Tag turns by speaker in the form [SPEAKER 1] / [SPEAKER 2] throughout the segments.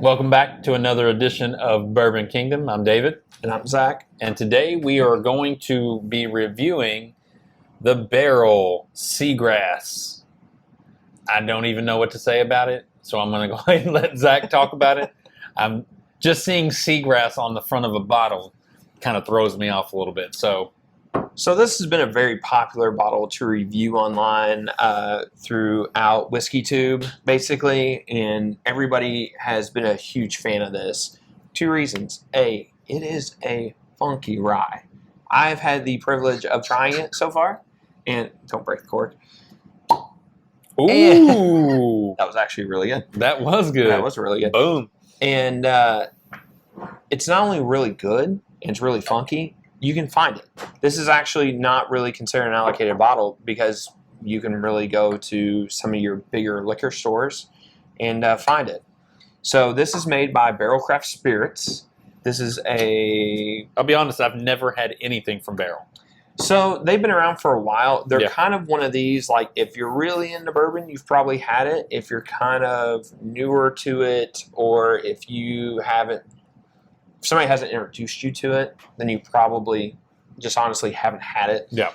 [SPEAKER 1] Welcome back to another edition of Bourbon Kingdom. I'm David.
[SPEAKER 2] And I'm Zach.
[SPEAKER 1] And today we are going to be reviewing the Barrell Seagrass. I don't even know what to say about it, so I'm going to go ahead and let Zach talk about it. I'm just seeing Seagrass on the front of a bottle kind of throws me off a little bit. So
[SPEAKER 2] this has been a very popular bottle to review online throughout WhiskeyTube, basically, and everybody has been a huge fan of this. Two reasons. A, it is a funky rye. I've had the privilege of trying it so far, and don't break the cork.
[SPEAKER 1] ooh,
[SPEAKER 2] And that was actually really good.
[SPEAKER 1] that was good.
[SPEAKER 2] That was really good.
[SPEAKER 1] Boom.
[SPEAKER 2] And it's not only really good, and it's really funky, you can find it. This is actually not really considered an allocated bottle because you can really go to some of your bigger liquor stores and find it. So this is made by Barrell Craft Spirits. This is
[SPEAKER 1] I'll be honest, I've never had anything from Barrell.
[SPEAKER 2] So they've been around for a while. They're
[SPEAKER 1] Yeah.
[SPEAKER 2] kind of one of these, like, if you're really into bourbon, you've probably had it. If you're kind of newer to it, or if somebody hasn't introduced you to it, then you probably just honestly haven't had it.
[SPEAKER 1] Yeah.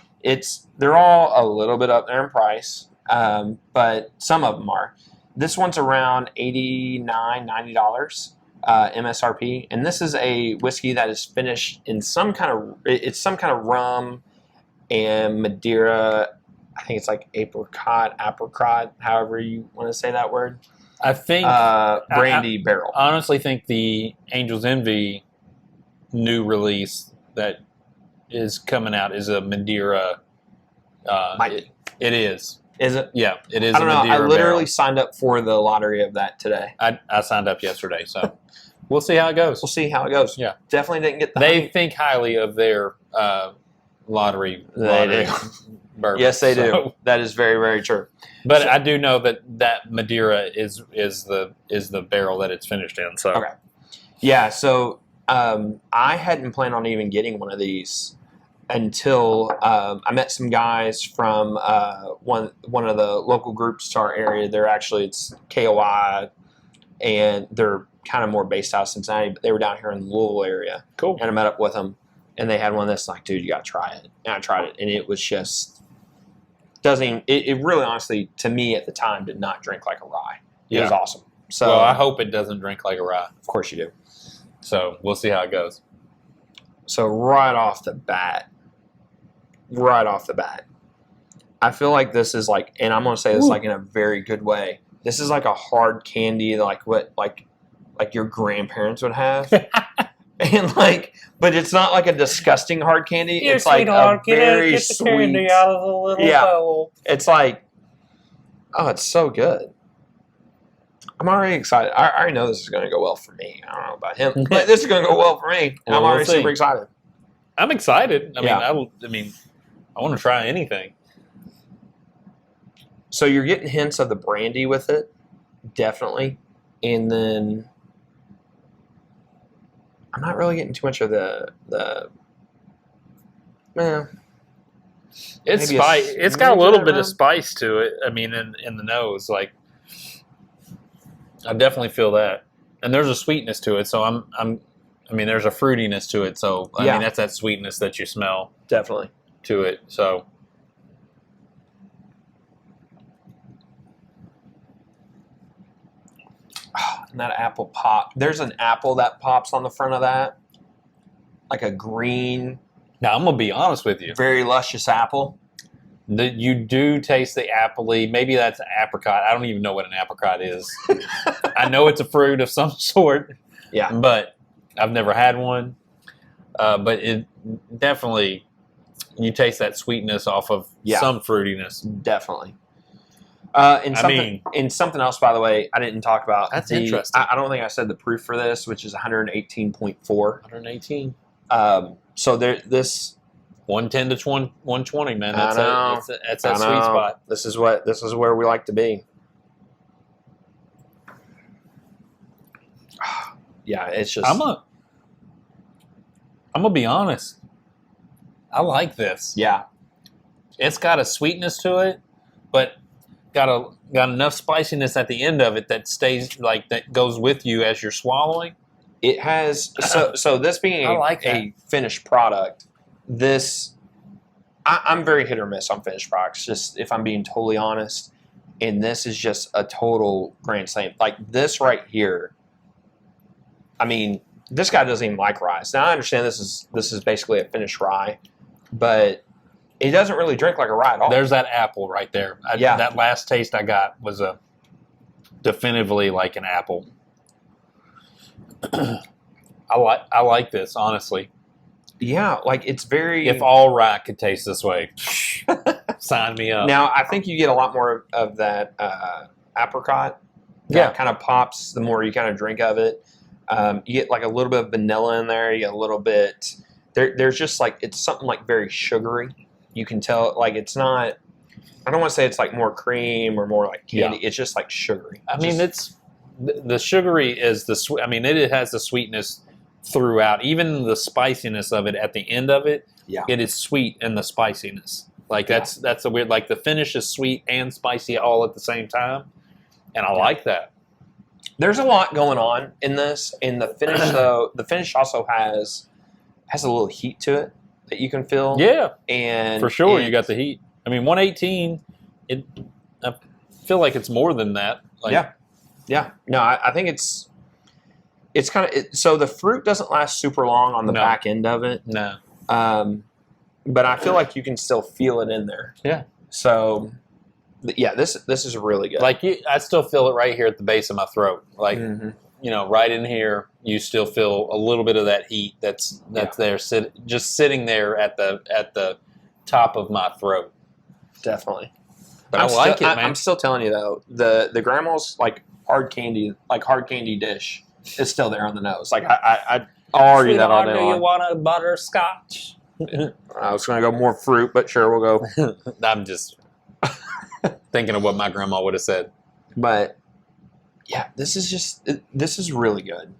[SPEAKER 2] They're all a little bit up there in price, but some of them are. This one's around $89, $90 MSRP, and this is a whiskey that is finished in some kind of rum and Madeira. I think it's like apricot, however you want to say that word.
[SPEAKER 1] I think
[SPEAKER 2] brandy barrel.
[SPEAKER 1] I honestly think the Angel's Envy new release that is coming out is a Madeira.
[SPEAKER 2] Might be.
[SPEAKER 1] It is.
[SPEAKER 2] Is it?
[SPEAKER 1] Yeah, it is.
[SPEAKER 2] I don't know.
[SPEAKER 1] Madeira
[SPEAKER 2] I literally
[SPEAKER 1] barrel.
[SPEAKER 2] signed up for the lottery of that today.
[SPEAKER 1] I signed up yesterday, so we'll see how it goes.
[SPEAKER 2] We'll see how it goes.
[SPEAKER 1] Yeah.
[SPEAKER 2] Definitely didn't get the
[SPEAKER 1] They
[SPEAKER 2] honey.
[SPEAKER 1] think highly of their lottery.
[SPEAKER 2] They do.
[SPEAKER 1] Bourbon,
[SPEAKER 2] Yes, they do.
[SPEAKER 1] so-
[SPEAKER 2] That is very, very true.
[SPEAKER 1] But
[SPEAKER 2] So-
[SPEAKER 1] I do know that Madeira is the barrel that it's finished in. So
[SPEAKER 2] Okay. Yeah, so I hadn't planned on even getting one of these until I met some guys from one of the local groups to our area. It's KOI, and they're kind of more based out of Cincinnati, but they were down here in the Louisville area.
[SPEAKER 1] cool.
[SPEAKER 2] And I met up with them, and they had one that's like, dude, you got to try it. And I tried it, and it was just it really, honestly, to me at the time, did not drink like a rye. It was awesome. So
[SPEAKER 1] Well, I hope it doesn't drink like a rye.
[SPEAKER 2] of course you do.
[SPEAKER 1] So we'll see how it goes.
[SPEAKER 2] So right off the bat, I feel like this is like, and I'm going to say this like in a very good way. This is like a hard candy, like what like your grandparents would have. And but it's not like a disgusting hard candy. It's like a very sweet.
[SPEAKER 3] out of the little bowl.
[SPEAKER 2] It's like, oh, it's so good. I'm already excited. I already know this is going to go well for me. I don't know about him, but this is going to go well for me. And
[SPEAKER 1] Well,
[SPEAKER 2] I'm
[SPEAKER 1] we'll
[SPEAKER 2] already
[SPEAKER 1] see.
[SPEAKER 2] super excited.
[SPEAKER 1] I'm excited. I
[SPEAKER 2] Yeah.
[SPEAKER 1] mean, I want to try anything.
[SPEAKER 2] So you're getting hints of the brandy with it, definitely. And then I'm not really getting too much of the
[SPEAKER 1] It's
[SPEAKER 2] Maybe a
[SPEAKER 1] spice. It's got a
[SPEAKER 2] smidge
[SPEAKER 1] little
[SPEAKER 2] of
[SPEAKER 1] bit
[SPEAKER 2] rum.
[SPEAKER 1] of spice to it. I mean, in the nose, like I definitely feel that. And there's a sweetness to it. So I mean, there's a fruitiness to it. So I
[SPEAKER 2] Yeah.
[SPEAKER 1] mean, that's that sweetness that you smell
[SPEAKER 2] definitely.
[SPEAKER 1] to it. So
[SPEAKER 2] And that apple pop. There's an apple that pops on the front of that, like a green,
[SPEAKER 1] now I'm gonna be honest with you.
[SPEAKER 2] very luscious apple.
[SPEAKER 1] You do taste the appley. Maybe that's apricot. I don't even know what an apricot is. I know it's a fruit of some sort.
[SPEAKER 2] Yeah.
[SPEAKER 1] But I've never had one. But it definitely, you taste that sweetness off of
[SPEAKER 2] Yeah.
[SPEAKER 1] some fruitiness.
[SPEAKER 2] Definitely.
[SPEAKER 1] I
[SPEAKER 2] And something else, by the way, I didn't talk about.
[SPEAKER 1] That's interesting.
[SPEAKER 2] I don't think I said the proof for this, which is 118.4.
[SPEAKER 1] 118.
[SPEAKER 2] So this
[SPEAKER 1] 110 to 120, man.
[SPEAKER 2] I know.
[SPEAKER 1] That's
[SPEAKER 2] I
[SPEAKER 1] that sweet
[SPEAKER 2] know.
[SPEAKER 1] spot.
[SPEAKER 2] This is where we like to be. Yeah, it's just.
[SPEAKER 1] I'm gonna be honest. I like this.
[SPEAKER 2] Yeah.
[SPEAKER 1] It's got a sweetness to it, but got enough spiciness at the end of it that stays that goes with you as you're swallowing.
[SPEAKER 2] It has so this being a finished product, I'm very hit or miss on finished products, just if I'm being totally honest. And this is just a total grand slam. Like this right here. I mean, this guy doesn't even like rye. Now I understand this is basically a finished rye, but it doesn't really drink like a rye at all.
[SPEAKER 1] There's that apple right there. That last taste I got was definitively like an apple. I like this, honestly.
[SPEAKER 2] Yeah, like it's very.
[SPEAKER 1] If all rye could taste this way, sign me up.
[SPEAKER 2] Now I think you get a lot more of that apricot.
[SPEAKER 1] Yeah,
[SPEAKER 2] kind of pops the more you kind of drink of it. You get like a little bit of vanilla in there. You get a little bit. There's just like it's something like very sugary. You can tell like it's not. I don't want to say it's like more cream or more like candy. Yeah. It's just like sugary.
[SPEAKER 1] I mean, it's the sugary is the sweet. I mean, it has the sweetness throughout, even the spiciness of it at the end of it.
[SPEAKER 2] Yeah,
[SPEAKER 1] it is sweet in the spiciness. Like that's a weird. Like the finish is sweet and spicy all at the same time, and I like that.
[SPEAKER 2] There's a lot going on in this. In the finish, though, the finish also has a little heat to it that you can feel.
[SPEAKER 1] Yeah,
[SPEAKER 2] and
[SPEAKER 1] for sure, you got the heat. I mean, 118. I feel like it's more than that. Like,
[SPEAKER 2] yeah. No, I think it's kind of so the fruit doesn't last super long on the back end of it.
[SPEAKER 1] No.
[SPEAKER 2] But I feel like you can still feel it in there.
[SPEAKER 1] Yeah.
[SPEAKER 2] So, yeah, this is really good.
[SPEAKER 1] Like I still feel it right here at the base of my throat. Like right in here, you still feel a little bit of that heat that's there, just sitting there at the top of my throat.
[SPEAKER 2] Definitally.
[SPEAKER 1] But I like it, man.
[SPEAKER 2] I'm still telling you though, the grandma's like hard candy dish is still there on the nose. Like I'll argue that all day long.
[SPEAKER 3] Do you want a butterscotch?
[SPEAKER 2] I was going to go more fruit, but sure, we'll go.
[SPEAKER 1] I'm just thinking of what my grandma would have said.
[SPEAKER 2] But yeah, this is really good.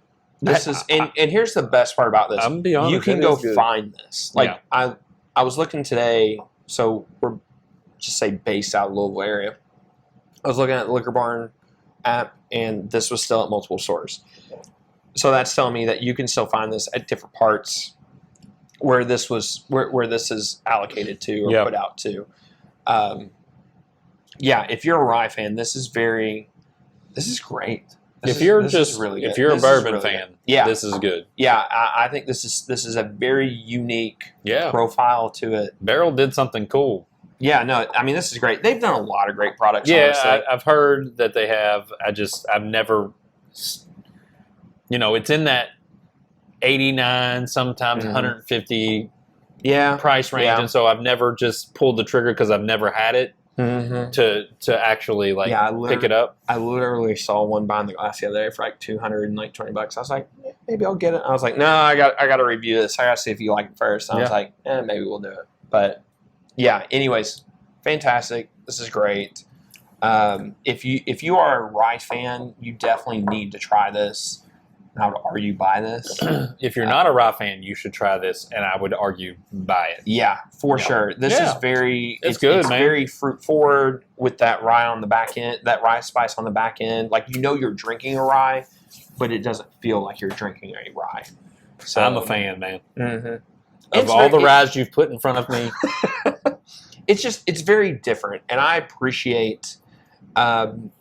[SPEAKER 2] And here's the best part about this.
[SPEAKER 1] I'm gonna be honest,
[SPEAKER 2] you can go find this. Like I was looking today, so we're just say based out of Louisville area. I was looking at the Liquor Barn app, and this was still at multiple stores. So that's telling me that you can still find this at different parts where this is allocated to or put out to. If you're a rye fan, this is great.
[SPEAKER 1] If you're a bourbon fan, this is good.
[SPEAKER 2] Yeah, I think this is a very unique profile to it.
[SPEAKER 1] Barrell did something cool.
[SPEAKER 2] Yeah, no, I mean this is great. They've done a lot of great products.
[SPEAKER 1] Yeah, I've heard that they have. I've never, it's in that 89, sometimes 150 price range, and so I've never just pulled the trigger because I've never had it to actually pick it up.
[SPEAKER 2] I literally saw one behind the glass the other day for like $220. I was like, maybe I'll get it. I was like, no, I got to review this. I got to see if you like it first. And I was like, maybe we'll do it. But yeah, anyways, fantastic. This is great. If you are a rye fan, you definitely need to try this. I would argue buy this.
[SPEAKER 1] If you're not a rye fan, you should try this, and I would argue buy it.
[SPEAKER 2] Yeah, for sure. This is very
[SPEAKER 1] it's good,
[SPEAKER 2] it's
[SPEAKER 1] man.
[SPEAKER 2] Very fruit forward with that rye on the back end, that rye spice on the back end. Like you're drinking a rye, but it doesn't feel like you're drinking a rye. So
[SPEAKER 1] I'm a fan, man.
[SPEAKER 2] Mm-hmm.
[SPEAKER 1] Of all the ryes you've put in front of me,
[SPEAKER 2] it's very different, and I appreciate, in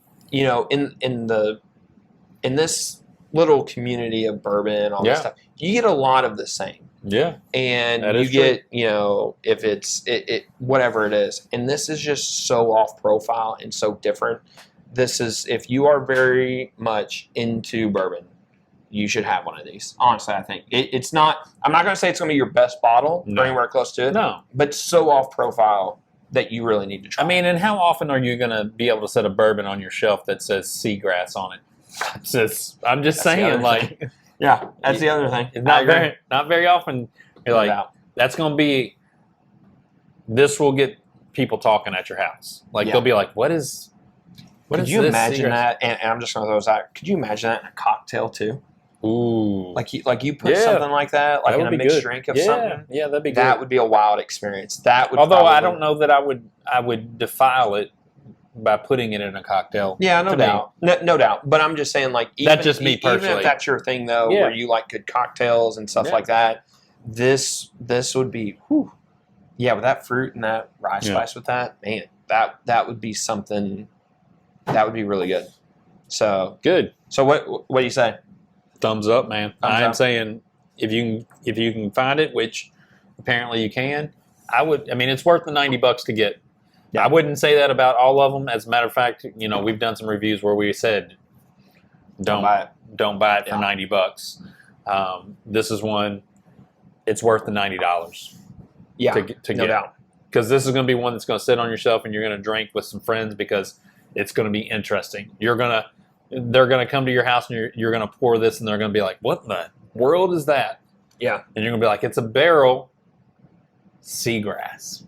[SPEAKER 2] this little community of bourbon, all this stuff, you get a lot of the same.
[SPEAKER 1] Yeah.
[SPEAKER 2] And you get, if it's whatever it is. And this is just so off profile and so different. This is, if you are very much into bourbon, you should have one of these. Honestly, I think it's not, I'm not going to say it's going to be your best bottle or anywhere close to it.
[SPEAKER 1] No.
[SPEAKER 2] But so off profile that you really need to try.
[SPEAKER 1] I mean, and how often are you going to be able to set a bourbon on your shelf that says Seagrass on it? I'm just saying, like,
[SPEAKER 2] that's the other thing.
[SPEAKER 1] It's not very often. You're like, that's going to be. This will get people talking at your house. Like they'll be like, "What is?
[SPEAKER 2] Could you imagine that?" And I'm just going to throw this out. Could you imagine that in a cocktail too?
[SPEAKER 1] Ooh,
[SPEAKER 2] like you put something like that, like in a mixed drink of something.
[SPEAKER 1] Yeah, that'd be good.
[SPEAKER 2] That would be a wild experience. That would.
[SPEAKER 1] Although I don't know that I would defile it by putting it in a cocktail.
[SPEAKER 2] Yeah, no
[SPEAKER 1] to me.
[SPEAKER 2] doubt. No doubt. But I'm just saying, like,
[SPEAKER 1] That's just me
[SPEAKER 2] even
[SPEAKER 1] personally.
[SPEAKER 2] if that's your thing, though,
[SPEAKER 1] Yeah.
[SPEAKER 2] where you like good cocktails and stuff
[SPEAKER 1] Yeah.
[SPEAKER 2] like that, this would be, whew. Yeah, with that fruit and that rye spice with that, man, that would be something that would be really good. So
[SPEAKER 1] Good.
[SPEAKER 2] So what do you say?
[SPEAKER 1] Thumbs up, man.
[SPEAKER 2] Thumbs
[SPEAKER 1] I am
[SPEAKER 2] up.
[SPEAKER 1] saying if you can find it, which apparently you can, I mean, it's worth the $90 to get.
[SPEAKER 2] Yeah.
[SPEAKER 1] I wouldn't say that about all of them. As a matter of fact, we've done some reviews where we said don't buy it for $90. This is one. It's worth the $90.
[SPEAKER 2] Yeah,
[SPEAKER 1] to
[SPEAKER 2] no
[SPEAKER 1] get.
[SPEAKER 2] doubt.
[SPEAKER 1] Because this is going to be one that's going to sit on your shelf and you're going to drink with some friends because it's going to be interesting. They're going to come to your house and you're going to pour this and they're going to be like, what in the world is that?
[SPEAKER 2] Yeah.
[SPEAKER 1] And you're going to be like, it's a Barrell Seagrass.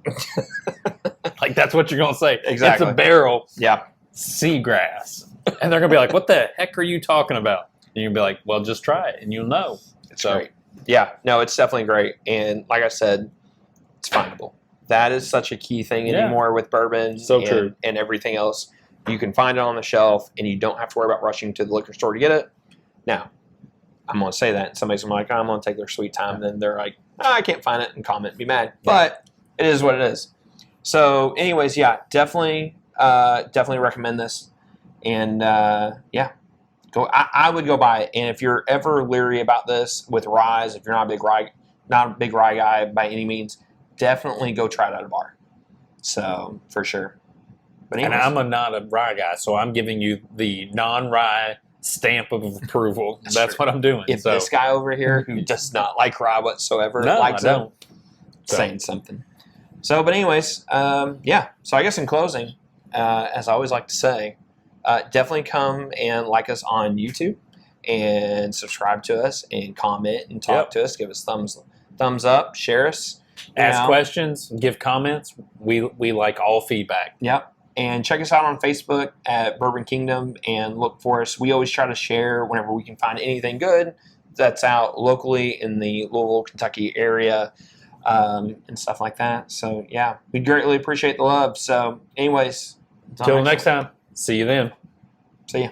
[SPEAKER 1] Like, that's what you're going to say.
[SPEAKER 2] Exactly.
[SPEAKER 1] It's a Barrell
[SPEAKER 2] Yeah.
[SPEAKER 1] Seagrass. And they're going to be like, what the heck are you talking about? And you'll be like, well, just try it and you'll know.
[SPEAKER 2] It's great. Yeah, no, it's definitely great. And like I said, it's findable. That is such a key thing anymore with bourbon
[SPEAKER 1] True.
[SPEAKER 2] And everything else. You can find it on the shelf and you don't have to worry about rushing to the liquor store to get it. Now, I'm going to say that and somebody's going to be like, I'm going to take their sweet time. And then they're like, I can't find it and comment and be mad. Yeah. But it is what it is. So anyways, yeah, definitely recommend this. And yeah, go. I would go buy it. And if you're ever leery about this with rye, if you're not a big rye guy by any means, definitely go try it at a bar. So for sure. But anyways,
[SPEAKER 1] and I'm not a rye guy, so I'm giving you the non-rye stamp of approval. That's what I'm doing.
[SPEAKER 2] If this guy over here who does not like rye whatsoever likes
[SPEAKER 1] I don't.
[SPEAKER 2] Saying something. So, but anyways, yeah. So I guess in closing, as I always like to say, definitely come and like us on YouTube and subscribe to us and comment and talk to us. Give us thumbs up, share us.
[SPEAKER 1] Ask questions, give comments. We like all feedback.
[SPEAKER 2] Yep. And check us out on Facebook at Bourbon Kingdom and look for us. We always try to share whenever we can find anything good that's out locally in the Louisville, Kentucky area and stuff like that. So, yeah, we greatly appreciate the love. So, anyways,
[SPEAKER 1] until next time, see you then.
[SPEAKER 2] See ya.